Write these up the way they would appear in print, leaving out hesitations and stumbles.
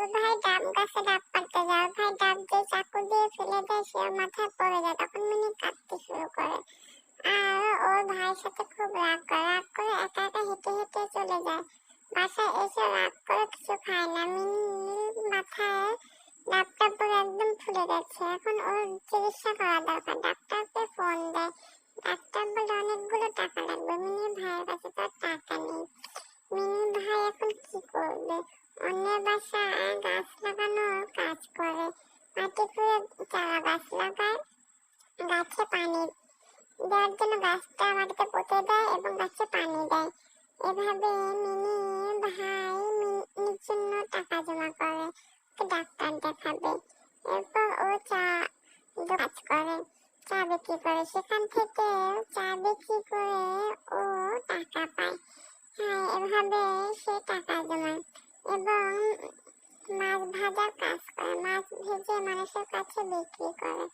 ওর ভাই ডাব গাছে ডাব পাড়তে যায়, ওর ভাই ডাব দিয়ে চাকু দিয়ে ফেলে দেয়, সে ওর মাথায় পড়ে যায়। তখন মিনি কাঁদতে শুরু করে আর ওর ভাইয়ের সাথে খুব রাগ করে একা একা হেঁটে হেঁটে চলে যায়। বাসায় এসে রাগ করে কিছু খায় না। মিনির মাথায় ডাবটা পুরো একদম ফুলে গেছে। এখন ওর চিকিৎসা করা দরকার। ডাক্তারকে ফোন দেয়। ডাক্তার বলে অনেকগুলো টাকা লাগবে। মিনির ভাইয়ের কাছে তো আর টাকা নেই। মিনির ভাই এখন কি করবে? অন্যের বাসায় গাছ লাগানোর কাজ করে, মাটি খুঁড়ে চারা গাছ লাগায়, গাছে পানি দেওয়ার জন্য গাছটা মাটিতে পুঁতে দেয় এবং গাছে পানি দেয়। এভাবে মিনি ভাই মিনির জন্য টাকা জমা করে, ডাক্তার দেখাবে। এরপর ও কাজ করে, চা বিক্রি করে। সেখান থেকে চা বিক্রি করে ও টাকা পায়। হ্যাঁ, এভাবে সে টাকা জমায় এবং মাছ ভাজার কাজ করে, মাছ ভেজে মানুষের কাছে বিক্রি করে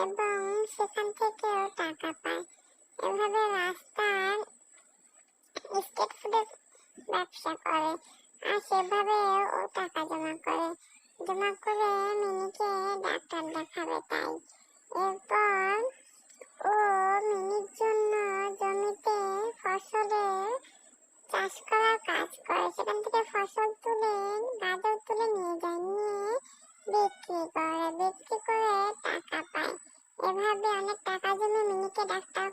এবং সেখান থেকেও টাকা পায়। এভাবে রাস্তার স্ট্রিট ফুডের ব্যবসা করে আর সেভাবে ও টাকা জমা করে মিনিকে ডাক্তার দেখাবে। তাই এরপর ও মিনির জন্য জমিতে ফসলের চাষ করার কাজ করে। সেখান থেকে ফসল তুলে গাজর তুলে নিয়ে যায়, নিয়ে বিক্রি করে টাকা পায়। এভাবে অনেক টাকা জমিয়ে মিনিকে ডাক্তার